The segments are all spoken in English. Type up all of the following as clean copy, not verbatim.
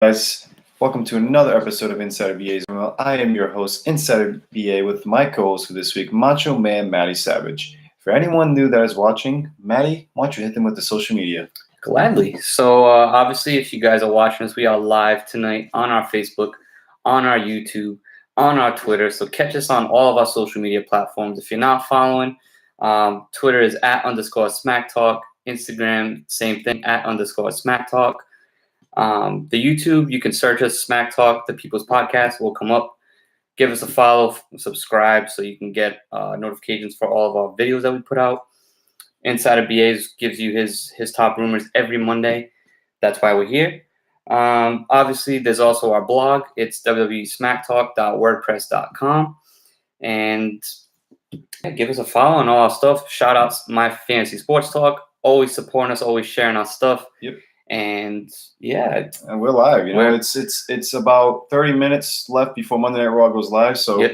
Guys, welcome to another episode of Insider BA's. Well, I am your host, Insider BA, with my co-host for this week, Macho Man Matty Savage. For anyone new that is watching, Matty, why don't you hit them with the social media? Gladly. So obviously, if you guys are watching us, we are live tonight on our Facebook, on our YouTube, on our Twitter. So catch us on all of our social media platforms. If you're not following, Twitter is @_SmackTalk. Instagram, same thing, @_SmackTalk. The YouTube, you can search us Smack Talk, the People's Podcast, will come up. Give us a follow, subscribe, so you can get notifications for all of our videos that we put out. Insider BAs gives you his top rumors every Monday. That's why we're here. Obviously, there's also our blog. It's www.smacktalk.wordpress.com. And give us a follow on all our stuff. Shout out My Fantasy Sports Talk. Always supporting us, always sharing our stuff. Yep. And yeah, and we're live. It's about 30 minutes left before Monday Night Raw goes live. So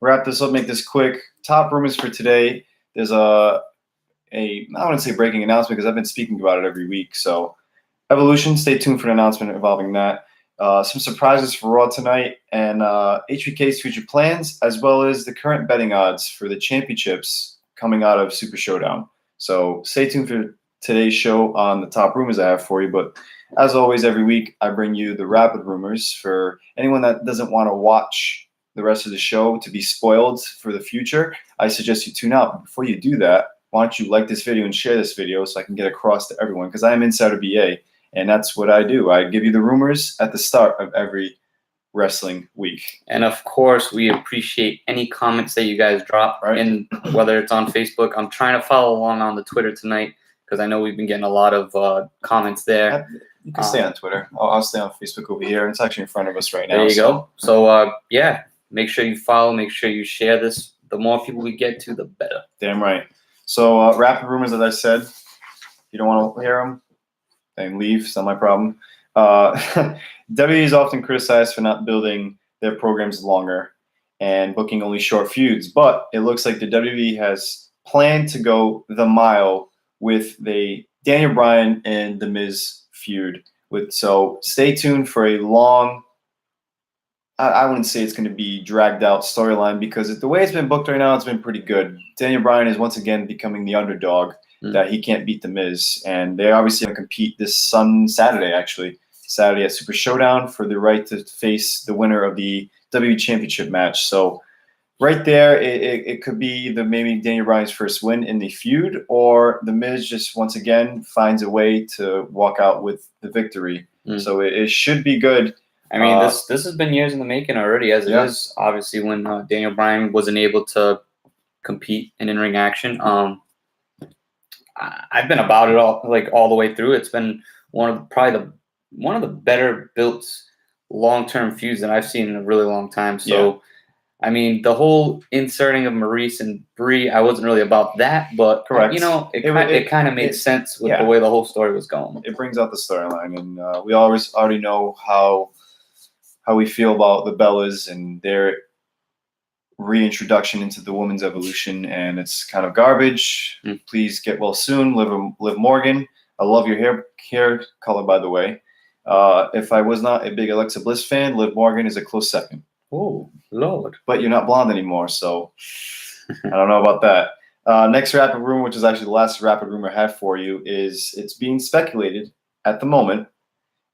Wrap this up, make this quick. Top rumors for today. There's I wouldn't say breaking announcement because I've been speaking about it every week. So Evolution, stay tuned for an announcement involving that. Some surprises for Raw tonight and HBK's future plans, as well as the current betting odds for the championships coming out of Super Showdown. So stay tuned for today's show on the top rumors I have for you. But as always, every week I bring you the rapid rumors for anyone that doesn't want to watch the rest of the show to be spoiled for the future. I suggest you tune out. But before you do that, why don't you like this video and share this video so I can get across to everyone, because I am Insider BA, and that's what I do. I give you the rumors at the start of every wrestling week. And of course, we appreciate any comments that you guys drop, and whether it's on Facebook. I'm trying to follow along on the Twitter tonight because I know we've been getting a lot of comments there. You can stay on Twitter. I'll stay on Facebook over here. It's actually in front of us right now. There you go. So, yeah, make sure you follow. Make sure you share this. The more people we get to, the better. Damn right. So, rapid rumors, as I said. If you don't want to hear them, then leave. It's not my problem. WWE is often criticized for not building their programs longer and booking only short feuds. But it looks like the WWE has planned to go the mile with the Daniel Bryan and The Miz feud. So stay tuned for a long, I wouldn't say it's going to be dragged out storyline, because the way it's been booked right now, it's been pretty good. Daniel Bryan is once again becoming the underdog that he can't beat The Miz. And they obviously going to compete this Saturday at Super Showdown for the right to face the winner of the WWE Championship match. So right there, it could be either maybe Daniel Bryan's first win in the feud, or The Miz just once again finds a way to walk out with the victory. So it should be good. I mean, this has been years in the making already, as it is. Obviously, when Daniel Bryan wasn't able to compete in in-ring action, I've been about it all the way through. It's been one of the better built long-term feuds that I've seen in a really long time. So, I mean, the whole inserting of Maurice and Brie, I wasn't really about that, but correct. It kind of made sense with the way the whole story was going. It brings out the storyline, and we already know how we feel about the Bellas and their reintroduction into the women's evolution, and it's kind of garbage. Please get well soon, Liv Morgan. I love your hair color, by the way. If I was not a big Alexa Bliss fan, Liv Morgan is a close second. Oh, Lord. But you're not blonde anymore, so I don't know about that. Next rapid rumor, which is actually the last rapid rumor I have for you, is it's being speculated at the moment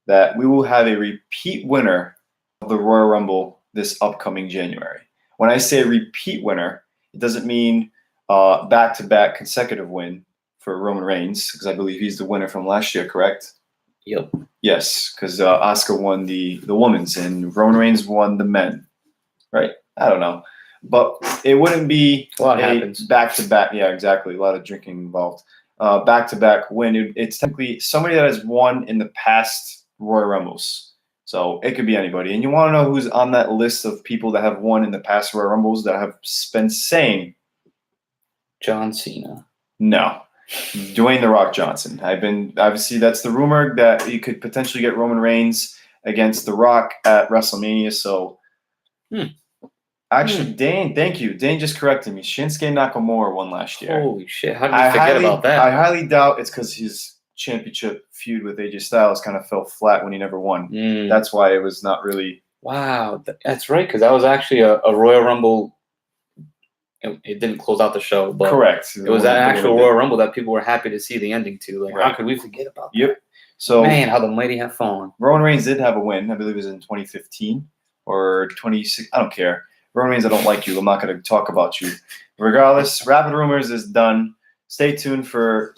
that we will have a repeat winner of the Royal Rumble this upcoming January. When I say repeat winner, it doesn't mean back-to-back consecutive win for Roman Reigns, because I believe he's the winner from last year, correct? Yep. Yes, because Asuka won the women's and Roman Reigns won the men, right? I don't know. But it wouldn't be a back-to-back. Yeah, exactly. A lot of drinking involved. Back-to-back win. It's technically somebody that has won in the past Royal Rumbles. So it could be anybody. And you want to know who's on that list of people that have won in the past Royal Rumbles that have been saying? John Cena. No. Dwayne "The Rock" Johnson. Obviously that's the rumor that you could potentially get Roman Reigns against The Rock at WrestleMania. So actually, Dane, thank you. Dane just corrected me. Shinsuke Nakamura won last year. Holy shit. How did you forget about that? I highly doubt it's because he's championship feud with AJ Styles kind of fell flat when he never won. Mm. That's why it was not really. Wow, that's right, because that was actually a Royal Rumble. It didn't close out the show, but Correct. it was an actual Royal Rumble that people were happy to see the ending to. Like, Right. how could we forget about that? Yep. So man, how the mighty have fallen. Roman Reigns did have a win. I believe it was in 2015 or 26. I don't care. Roman Reigns, I don't like you. I'm not going to talk about you. Regardless, Rapid Rumors is done. Stay tuned for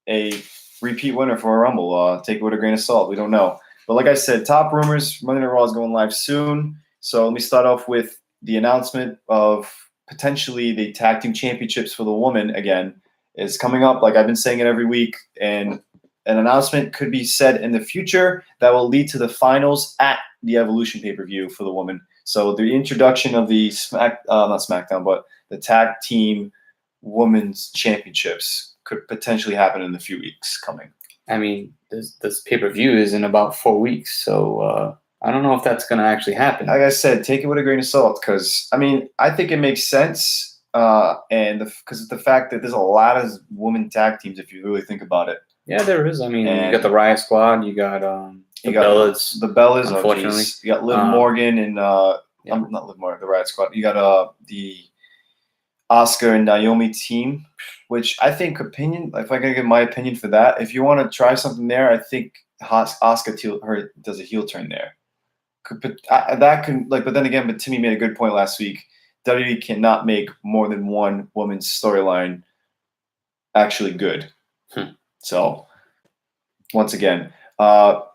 a repeat winner for a Rumble. Take it with a grain of salt. We don't know. But like I said, top rumors, Monday Night Raw is going live soon. So let me start off with the announcement of potentially the tag team championships for the woman again is coming up. Like I've been saying it every week, and an announcement could be said in the future that will lead to the finals at the Evolution pay-per-view for the woman. So the introduction of the not SmackDown, but the tag team women's championships could potentially happen in a few weeks coming. I mean, this pay-per-view is in about 4 weeks, so I don't know if that's going to actually happen. Like I said, take it with a grain of salt because, I mean, I think it makes sense because of the fact that there's a lot of women tag teams if you really think about it. Yeah, there is. I mean, you got the Riot Squad, you got the Bellas. The Bellas, unfortunately. You got Liv Morgan and not Liv Morgan, the Riot Squad. You got the Asuka and Naomi team, which I think if I can give my opinion for that, if you want to try something there, I think Asuka does a heel turn there. But then again, but Timmy made a good point last week. WWE cannot make more than one woman's storyline actually good. So, once again, what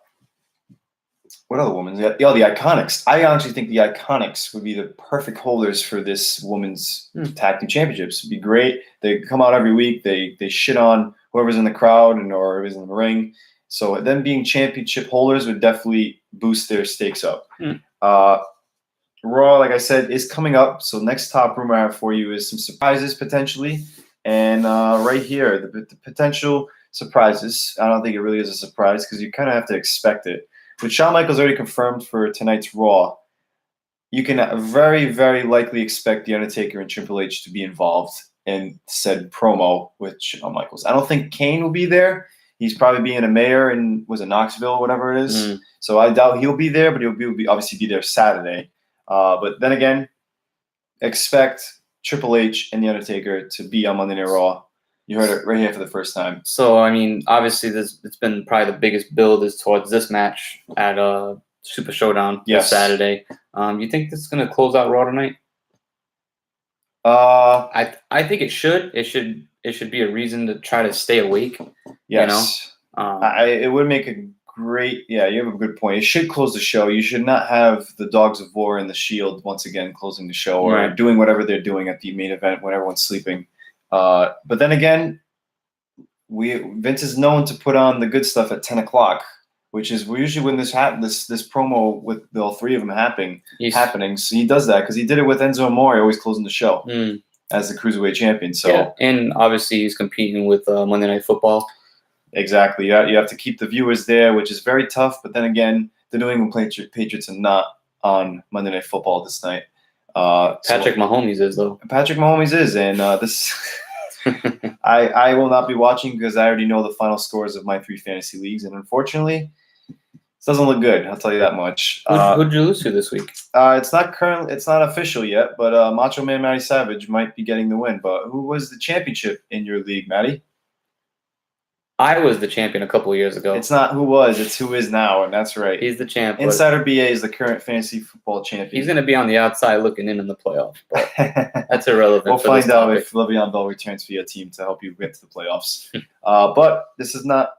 other women? The Iconics. I honestly think the Iconics would be the perfect holders for this women's tag team championships. It'd be great. They come out every week. They shit on whoever's in the crowd or whoever's in the ring. So them being championship holders would definitely boost their stakes up. Raw, like I said, is coming up. So next top rumor I have for you is some surprises potentially. And right here, the potential surprises. I don't think it really is a surprise because you kind of have to expect it. With Shawn Michaels already confirmed for tonight's Raw, you can very, very likely expect The Undertaker and Triple H to be involved in said promo with Shawn Michaels. I don't think Kane will be there. He's probably being a mayor in Knoxville, whatever it is. So I doubt he'll be there, but he'll obviously be there Saturday. But then again, expect Triple H and The Undertaker to be on Monday Night Raw. You heard it right here for the first time. So, I mean, obviously, it's been probably the biggest build is towards this match at Super Showdown this Saturday. You think this is going to close out Raw tonight? I think it should. It should be a reason to try to stay awake. Yes. You know? It would make a great. Yeah, you have a good point. It should close the show. You should not have the Dogs of War and the Shield once again closing the show or doing whatever they're doing at the main event when everyone's sleeping. But then again, Vince is known to put on the good stuff at 10 o'clock, which is usually when this promo with all three of them happening. So he does that because he did it with Enzo Amore, always closing the show as the Cruiserweight champion. So yeah, and obviously he's competing with Monday Night Football. Exactly. You have to keep the viewers there, which is very tough. But then again, the New England Patriots are not on Monday Night Football this night. Patrick Mahomes is, though. Patrick Mahomes is, and this I will not be watching because I already know the final scores of my 3 fantasy leagues, and unfortunately, it doesn't look good. I'll tell you that much. Who'd you lose to this week? It's not official yet, but Macho Man Matty Savage might be getting the win. But who was the championship in your league, Matty? I was the champion a couple of years ago. It's not who was, it's who is now, and that's right. He's the champ. Insider BA is the current fantasy football champion. He's going to be on the outside looking in the playoffs, but that's irrelevant. We'll find out if Le'Veon Bell returns for your team to help you get to the playoffs. But this is not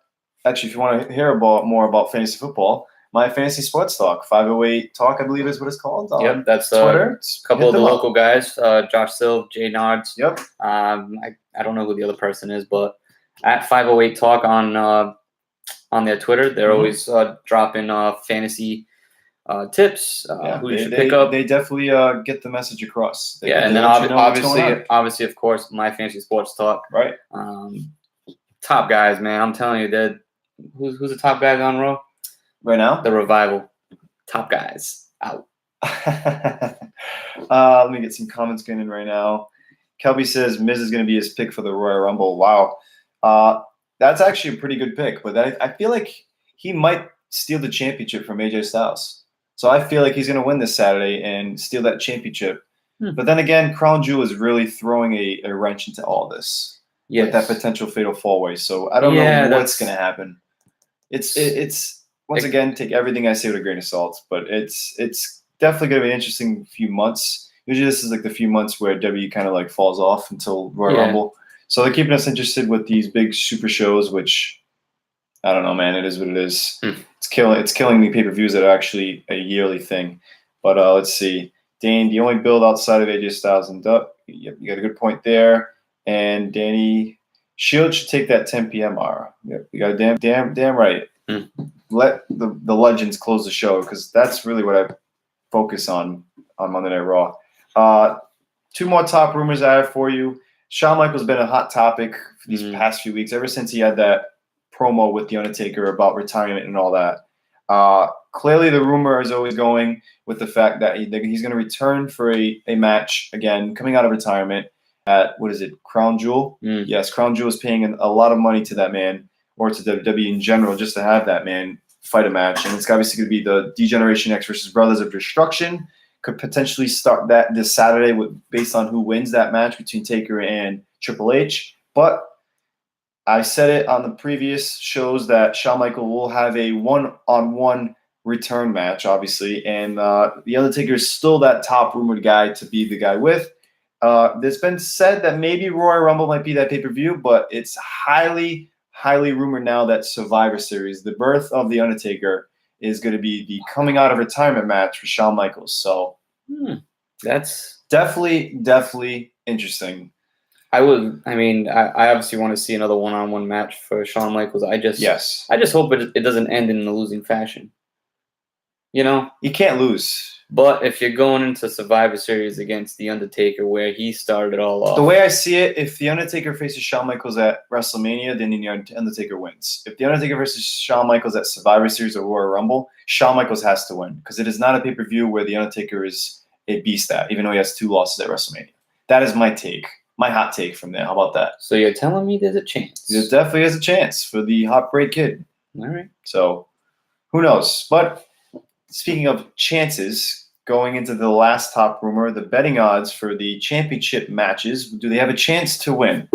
actually. If you want to hear more about fantasy football, my fantasy sports talk, 508 Talk, I believe is what it's called. Yep, that's Twitter. A couple of the local guys, Josh Silv, Jay Nards. Yep. I don't know who the other person is, but at 508 Talk on their Twitter, they're always dropping fantasy tips. Who you should pick up. They definitely get the message across. And then obviously, of course, my fantasy sports talk. Right. Top guys, man. I'm telling you, who's the top guys on Raw right now? The Revival. Top guys out. Let me get some comments getting in right now. Kelby says Miz is going to be his pick for the Royal Rumble. Wow. That's actually a pretty good pick, but I feel like he might steal the championship from AJ Styles. So I feel like he's going to win this Saturday and steal that championship. But then again, Crown Jewel is really throwing a wrench into all this with that potential fatal four-way. So I don't know what's going to happen. It's once again, take everything I say with a grain of salt, but it's definitely going to be an interesting few months. Usually this is like the few months where W kind of like falls off until Royal Rumble. So they're keeping us interested with these big super shows, which I don't know, man. It is what it is. It's killing the pay-per-views that are actually a yearly thing. But let's see. Dane, the only build outside of AJ Styles and Duck. Yep, you got a good point there. And Danny Shield should take that 10 p.m. hour. Yep, you got a damn right. Let the legends close the show because that's really what I focus on Monday Night Raw. Two more top rumors I have for you. Shawn Michaels has been a hot topic for these past few weeks, ever since he had that promo with The Undertaker about retirement and all that. Clearly, the rumor is always going with the fact that he's going to return for a match again, coming out of retirement at, what is it, Crown Jewel? Yes, Crown Jewel is paying a lot of money to that man, or to WWE in general, just to have that man fight a match. And it's obviously going to be the D-Generation X versus Brothers of Destruction. Could potentially start that this Saturday based on who wins that match between Taker and Triple H. But I said it on the previous shows that Shawn Michaels will have a one-on-one return match, obviously, and The Undertaker is still that top rumored guy to be the guy with. There's been said that maybe Royal Rumble might be that pay-per-view, but it's highly, highly rumored now that Survivor Series, the birth of The Undertaker, is going to be the coming out of retirement match for Shawn Michaels. So that's definitely interesting. I obviously want to see another one-on-one match for Shawn Michaels. I just hope it doesn't end in a losing fashion. You can't lose. But if you're going into Survivor Series against The Undertaker, where he started it all off. The way I see it, if The Undertaker faces Shawn Michaels at WrestleMania, then The Undertaker wins. If The Undertaker versus Shawn Michaels at Survivor Series or Royal Rumble, Shawn Michaels has to win. Because it is not a pay-per-view where The Undertaker is a beast at, even though he has 2 losses at WrestleMania. That is my take. My hot take from there. How about that? So you're telling me there's a chance? There definitely is a chance for the Hot Break Kid. All right. So, who knows? But speaking of chances, going into the last top rumor, the betting odds for the championship matches, do they have a chance to win?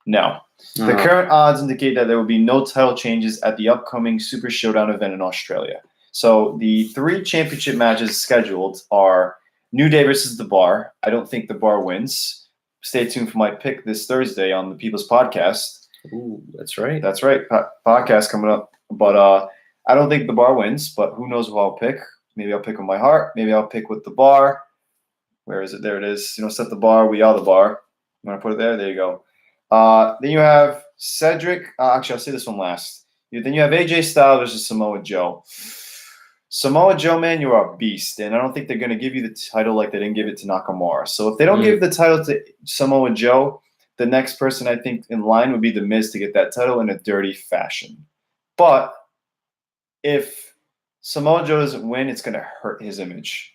No. The current odds indicate that there will be no title changes at the upcoming Super Showdown event in Australia. So the 3 championship matches scheduled are New Day versus The Bar. I don't think The Bar wins. Stay tuned for my pick this Thursday on the People's Podcast. Ooh, that's right. That's right. Podcast coming up. But I don't think The Bar wins, but who knows who I'll pick. Maybe I'll pick with my heart. Maybe I'll pick with The Bar. Where is it? There it is. Set the bar. We are the bar. You want to put it there? There you go. Then you have Cedric. Actually, I'll say this one last. Then you have AJ Styles versus Samoa Joe. Samoa Joe, man, you are a beast. And I don't think they're going to give you the title like they didn't give it to Nakamura. So if they don't give the title to Samoa Joe, the next person I think in line would be The Miz to get that title in a dirty fashion. But if Samoa Joe doesn't win, it's going to hurt his image.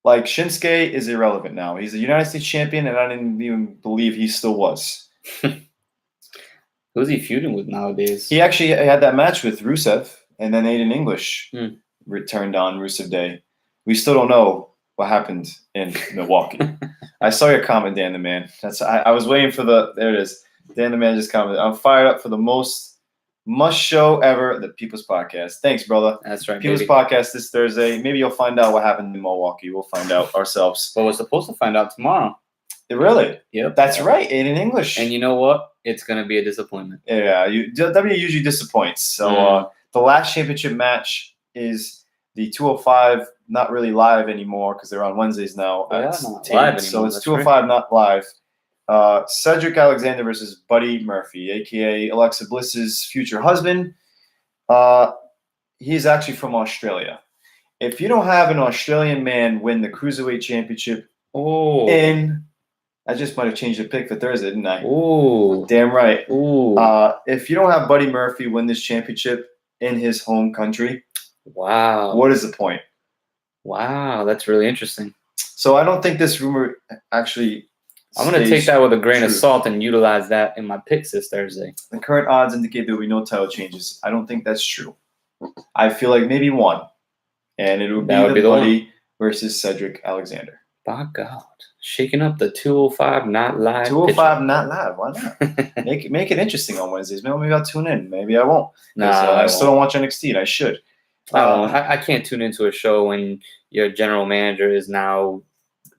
Like, Shinsuke is irrelevant now. He's a United States champion, and I didn't even believe he still was. Who's he feuding with nowadays? He actually had that match with Rusev, and then Aiden English returned on Rusev Day. We still don't know what happened in Milwaukee. I saw your comment, Dan the Man. I was waiting for there it is. Dan the Man just commented, I'm fired up for the most must-show ever, the People's Podcast. Thanks, brother. That's right, People's Podcast this Thursday. Maybe you'll find out what happened in Milwaukee. We'll find out ourselves. Well, we're supposed to find out tomorrow. Really? Yep. That's right. Aiden English. And you know what? It's going to be a disappointment. Yeah. W usually disappoints. So the last championship match is the 205, not really live anymore because they're on Wednesdays now. Not live anymore. So it's 205, not live. Cedric Alexander versus Buddy Murphy, a.k.a. Alexa Bliss's future husband. He's actually from Australia. If you don't have an Australian man win the Cruiserweight Championship I just might have changed the pick for Thursday, didn't I? Ooh. Damn right. Ooh. If you don't have Buddy Murphy win this championship in his home country, wow. What is the point? Wow, that's really interesting. So I don't think this rumor actually I'm going to take that with a grain of true. salt and utilize that in my picks this Thursday. The current odds indicate there will be no title changes. I don't think that's true. I feel like maybe one, and it would be the Buddy versus Cedric Alexander. By God, shaking up the 205 not live. 205 not live. Why not? make it interesting on Wednesdays. Maybe I'll tune in. Maybe I won't. I still don't watch NXT, and I should. I can't tune into a show when your general manager is now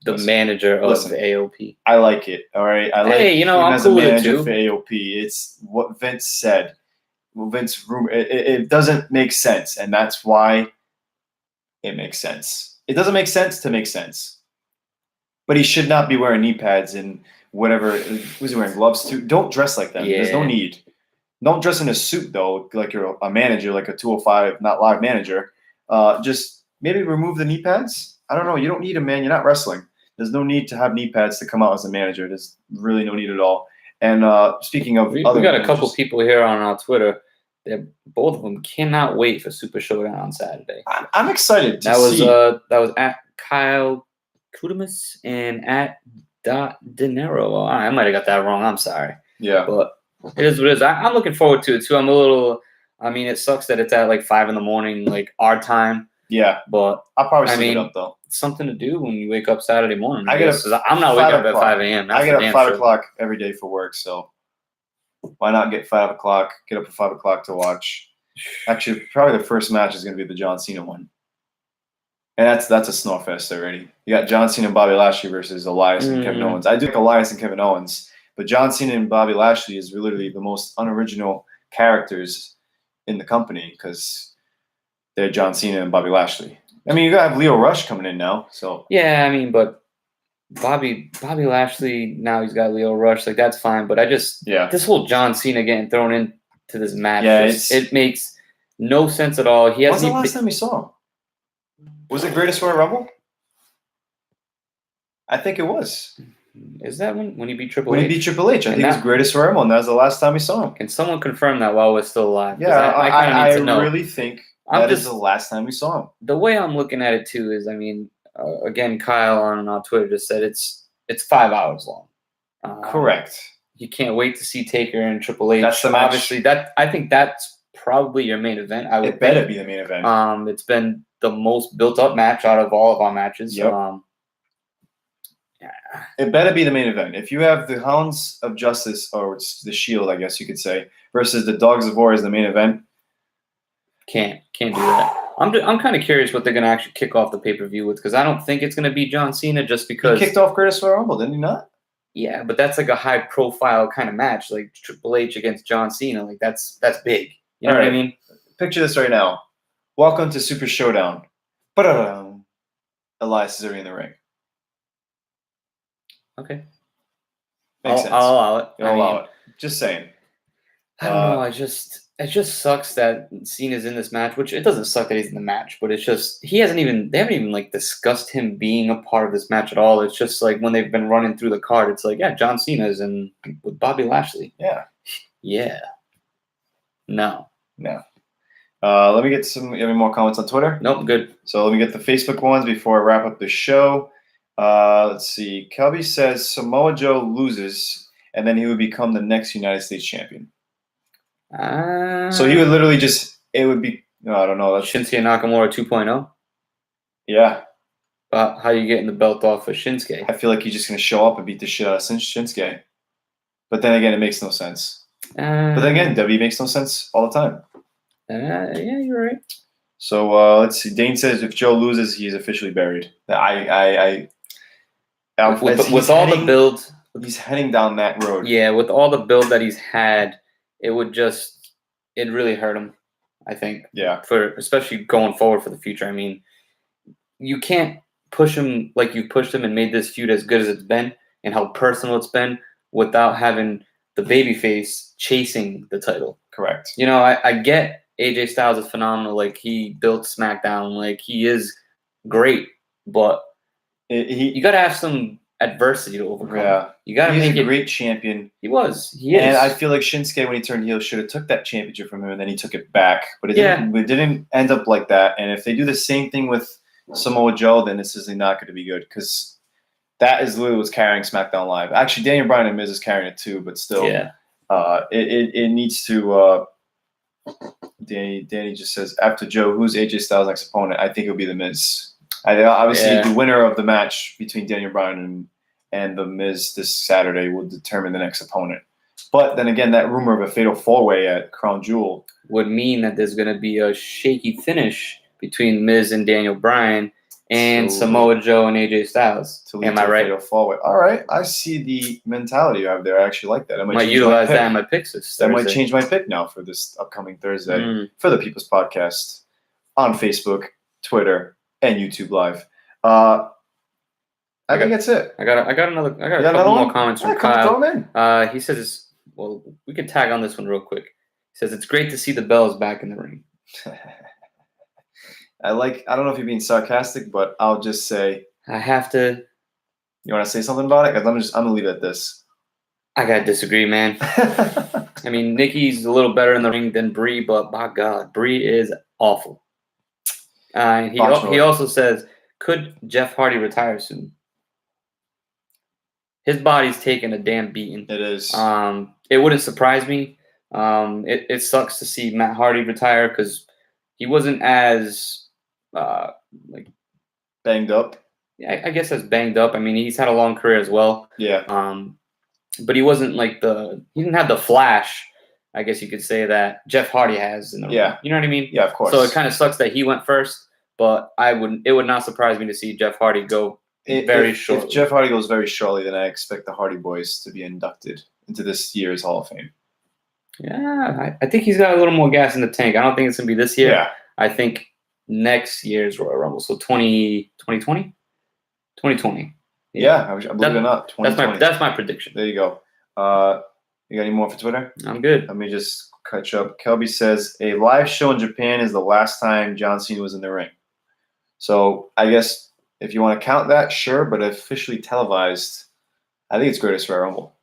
the manager of AOP. I like it. All right. I like I'm as cool a manager with for AOP. It's what Vince said. Vince it doesn't make sense, and that's why it makes sense. It doesn't make sense to make sense. But he should not be wearing knee pads and whatever. Was he wearing gloves too? Don't dress like that. Yeah. There's no need. Don't dress in a suit though, like you're a manager, like a 205 not live manager. Just maybe remove the knee pads. I don't know. You don't need them, man. You're not wrestling. There's no need to have knee pads to come out as a manager. There's really no need at all. And speaking of we got a couple people here on our Twitter. Both of them cannot wait for Super Showdown on Saturday. I'm excited to see. That was at Kyle Kudamus and at De Niro. I might have got that wrong. I'm sorry. Yeah. But it is what it is. I'm looking forward to it too. I'm a little. I mean, it sucks that it's at like 5 a.m, like our time. Yeah. But I'll probably sleep it up though. It's something to do when you wake up Saturday morning. I'm not waking up at 5 a.m. I get up 5 o'clock every day for work, so why not get 5 o'clock? Get up at 5 o'clock to watch. Actually, probably the first match is going to be the John Cena one, and that's a snore fest already. You got John Cena and Bobby Lashley versus Elias and Kevin Owens. I do like Elias and Kevin Owens, but John Cena and Bobby Lashley is literally the most unoriginal characters in the company because they're John Cena and Bobby Lashley. I mean, you gotta have Leo Rush coming in now, so yeah. I mean, but Bobby Lashley now he's got Leo Rush, like that's fine. But this whole John Cena getting thrown into this match, it makes no sense at all. He hasn't. When's the last time we saw him? Was it Greatest Royal Rumble? I think it was. Is that when he beat Triple H? When he beat Triple H, I think it was Greatest Royal Rumble, and that was the last time we saw him. Can someone confirm that while we're still alive? Yeah, I really think that is the last time we saw him. The way I'm looking at it too is, I mean, again, Kyle on our Twitter just said it's 5 hours long. Correct. You can't wait to see Taker and Triple H. That's the match. Obviously, I think that's probably your main event. It better be the main event. It's been the most built-up match out of all of our matches. Yep. It better be the main event. If you have the Hounds of Justice, or it's the Shield, I guess you could say, versus the Dogs of War as the main event, can't do that. I'm kind of curious what they're going to actually kick off the pay-per-view with, because I don't think it's going to be John Cena just because he kicked off Greatest Royal Rumble, didn't he not? Yeah, but that's like a high-profile kind of match, like Triple H against John Cena. Like that's big. You know what I mean? Picture this right now. Welcome to Super Showdown. Elias is already in the ring. Okay. Makes sense. I'll allow it. I'll allow it. Just saying. I don't know. It just sucks that Cena's in this match, which it doesn't suck that he's in the match, but it's just they haven't even like discussed him being a part of this match at all. It's just like when they've been running through the card, it's like, yeah, John Cena's in with Bobby Lashley. Yeah. Yeah. No. Let me get any more comments on Twitter? Nope, good. So let me get the Facebook ones before I wrap up the show. Let's see. Kelby says Samoa Joe loses, and then he would become the next United States champion. So he would literally it would be, I don't know. Shinsuke Nakamura 2.0? Yeah. How are you getting the belt off of Shinsuke? I feel like he's just going to show up and beat the shit out of Shinsuke. But then again, it makes no sense. But then again, WWE makes no sense all the time. Yeah, you're right. So let's see. Dane says if Joe loses, he's officially buried. With all the build, he's heading down that road. Yeah, with all the build that he's had, it really hurt him, I think. Yeah. Especially going forward for the future. I mean, you can't push him like you pushed him and made this feud as good as it's been and how personal it's been without having the babyface chasing the title. Correct. You know, I get AJ Styles is phenomenal. Like, he built SmackDown. Like, he is great, but you got to have some adversity to overcome. Yeah. You got to make it. He's a great champion. He is. And I feel like Shinsuke, when he turned heel, should have took that championship from him, and then he took it back. But it didn't end up like that. And if they do the same thing with Samoa Joe, then this is not going to be good, because that is literally what's carrying SmackDown Live. Actually, Daniel Bryan and Miz is carrying it too, but still, it needs to. Danny just says, after Joe, who's AJ Styles' next opponent? I think it'll be The Miz. Obviously, the winner of the match between Daniel Bryan and The Miz this Saturday will determine the next opponent. But then again, that rumor of a fatal four-way at Crown Jewel would mean that there's going to be a shaky finish between Miz and Daniel Bryan and Samoa Joe and AJ Styles. Am I right? Fatal four-way. All right, I see the mentality you have there. I actually like that. I might utilize that in my picks this Thursday. That might change my pick now for this upcoming Thursday for the People's Podcast on Facebook, Twitter, and YouTube Live. I think that's it. I got a couple more comments from Kyle. He says, well, we can tag on this one real quick. He says, it's great to see the Bells back in the ring. I don't know if you're being sarcastic, but I'll just say. I have to. You want to say something about it? Because I'm going to leave it at this. I got to disagree, man. I mean, Nikki's a little better in the ring than Brie, but by God, Brie is awful. He also says, could Jeff Hardy retire soon? His body's taking a damn beating. It is. It wouldn't surprise me. It sucks to see Matt Hardy retire because he wasn't as banged up. I guess as banged up. I mean, he's had a long career as well. Yeah. But he wasn't he didn't have the flash, I guess you could say, that Jeff Hardy has in the ring. You know what I mean? Yeah, of course. So it kind of sucks that he went first, but it would not surprise me to see Jeff Hardy go very shortly. If Jeff Hardy goes very shortly, then I expect the Hardy Boys to be inducted into this year's Hall of Fame. Yeah, I think he's got a little more gas in the tank. I don't think it's going to be this year. Yeah. I think next year's Royal Rumble. So 2020? 2020. Yeah, I believe it or not. 2020. That's my prediction. There you go. You got any more for Twitter? I'm good. Let me just catch up. Kelby says, a live show in Japan is the last time John Cena was in the ring. So I guess if you want to count that, sure, but officially televised, I think it's Greatest Royal Rumble.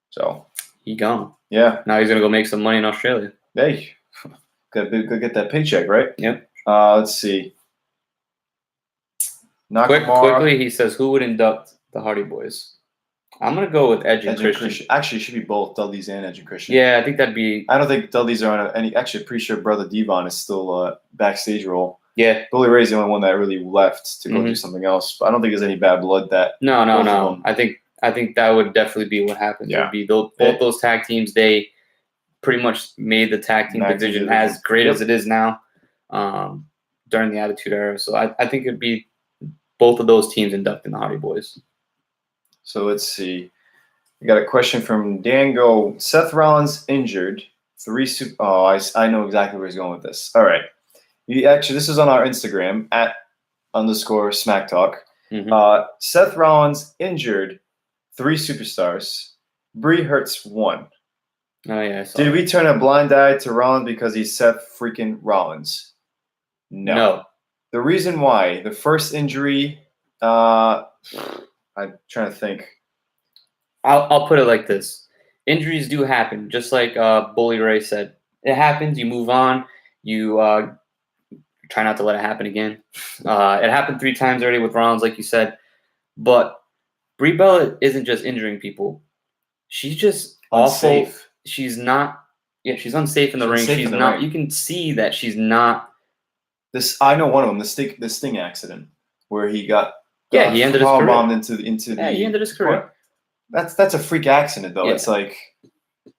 So he gone. Yeah. Now he's gonna go make some money in Australia. Hey, go get that paycheck, right? Yep. Let's see. Quickly, he says, who would induct the Hardy Boys? I'm gonna go with Edge and Christian. Actually, it should be both Dudley's and Edge and Christian. Yeah, I think that'd be. I don't think Dudley's are on any. Actually, pretty sure Brother Devon is still a backstage role. Yeah. Bully Ray's the only one that really left to go do something else. But I don't think there's any bad blood that. No. I think that would definitely be what happens. Yeah. It would be both those tag teams. They pretty much made the tag team division as great as it is now during the Attitude Era. So I think it'd be both of those teams inducting the Hardy Boys. So let's see. We got a question from Dango. Seth Rollins injured. I know exactly where he's going with this. All right. This is on our Instagram @_SmackTalk. Seth Rollins injured 3 superstars. Brie hurts 1. Oh yeah. Did we turn a blind eye to Rollins because he's Seth freaking Rollins? No. The reason why, the first injury, I'm trying to think. I'll put it like this. Injuries do happen, just like Bully Ray said. It happens, you move on, you try not to let it happen again. It happened 3 times already with Rollins, like you said. But Brie Bella isn't just injuring people. She's just unsafe. Awful. She's not. Yeah, she's unsafe in the ring. She's not. Ring. You can see that she's not. I know one of them. The Sting accident where he got. He ended his career. Bombed into the. He ended his career. That's a freak accident though. Yeah. It's like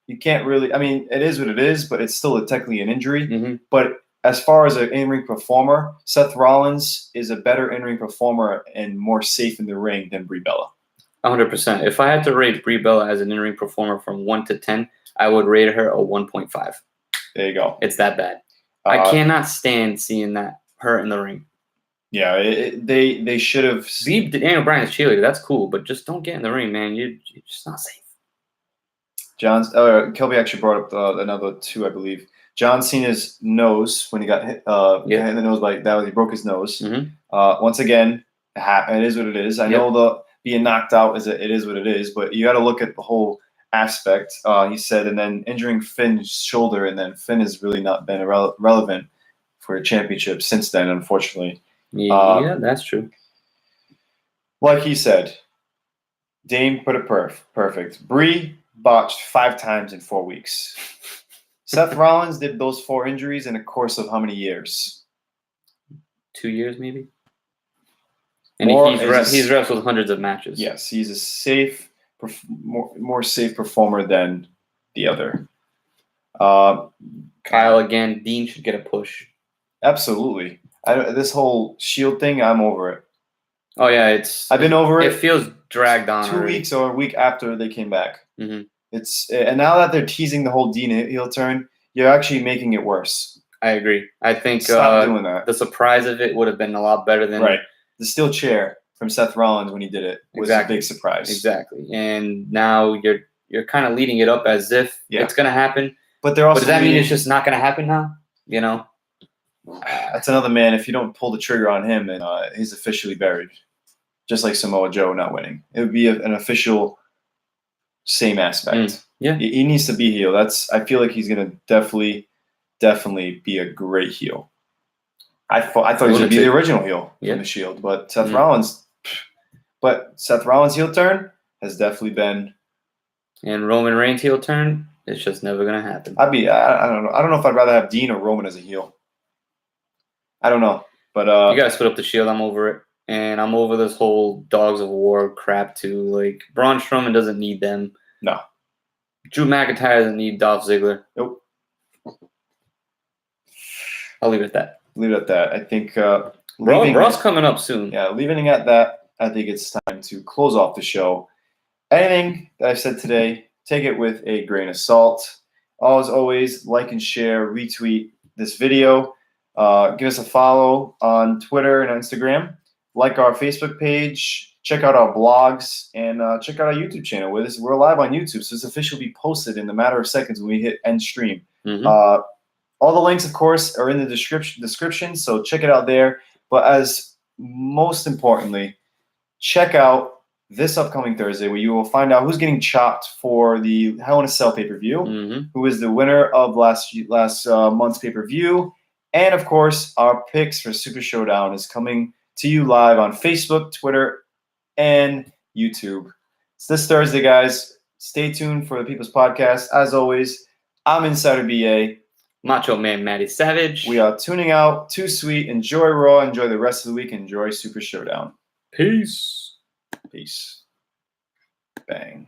you can't really. I mean, it is what it is, but it's still technically an injury. But as far as an in-ring performer, Seth Rollins is a better in-ring performer and more safe in the ring than Brie Bella. 100%. If I had to rate Brie Bella as an in-ring performer from 1 to 10, I would rate her a 1.5. There you go. It's that bad. I cannot stand seeing her in the ring. Yeah, they should have. Leave Daniel Bryan's cheerleader. That's cool, but just don't get in the ring, man. You're just not safe. Kelby actually brought up another 2, I believe. John Cena's nose when he got hit in the nose he broke his nose. Once again, it is what it is. I know being knocked out it is what it is, but you got to look at the whole aspect. He said, and then injuring Finn's shoulder, and then Finn has really not been relevant for a championship since then, unfortunately. Yeah, that's true. Like he said, Dame put it perfect. Bree botched 5 times in 4 weeks. Seth Rollins did those 4 injuries in a course of how many years? 2 years, maybe. And More he's is a- wrestled hundreds of matches. Yes, he's a safe, more safe performer than the other. Kyle again. Dean should get a push. Absolutely. This whole Shield thing, I'm over it. Oh yeah, I've been over it. It feels dragged on. 2 already. weeks or a week after they came back. Mhm. And now that they're teasing the whole Dean heel turn, you're actually making it worse. I agree. I think Stop doing that. the surprise of it would have been a lot better than Right. The steel chair from Seth Rollins when he did it was Exactly. a big surprise. Exactly. And now you're kind of leading it up as if it's going to happen. But they're also. But does that mean it's just not going to happen now? You know. That's another man. If you don't pull the trigger on him, and he's officially buried, just like Samoa Joe not winning. It would be an official same aspect. Yeah. He needs to be heel. I feel like he's gonna definitely be a great heel. I thought he was gonna be the original heel from the Shield, but Seth Rollins. But Seth Rollins' heel turn has definitely been. And Roman Reigns' heel turn, it's just never gonna happen. I don't know. I don't know if I'd rather have Dean or Roman as a heel. I don't know, but you gotta split up the Shield. I'm over it, and I'm over this whole Dogs of War crap too. Like Braun Strowman doesn't need them. No. Drew McIntyre doesn't need Dolph Ziggler. Nope. I'll leave it at that. Leave it at that. I think Raw's coming up soon. Yeah, leaving it at that, I think it's time to close off the show. Anything that I've said today, take it with a grain of salt. As always, like and share, retweet this video. Give us a follow on Twitter and Instagram. Like our Facebook page. Check out our blogs and check out our YouTube channel. We're live on YouTube, so it's officially posted in a matter of seconds when we hit end stream. Mm-hmm. All the links, of course, are in the description, so check it out there. But as most importantly, check out this upcoming Thursday where you will find out who's getting chopped for the Hell in a Cell pay-per-view, who is the winner of last month's pay-per-view. And, of course, our picks for Super Showdown is coming to you live on Facebook, Twitter, and YouTube. It's this Thursday, guys. Stay tuned for the People's Podcast. As always, I'm Insider BA. Macho Man Matty Savage. We are tuning out. Too sweet. Enjoy Raw. Enjoy the rest of the week. Enjoy Super Showdown. Peace. Peace. Bang.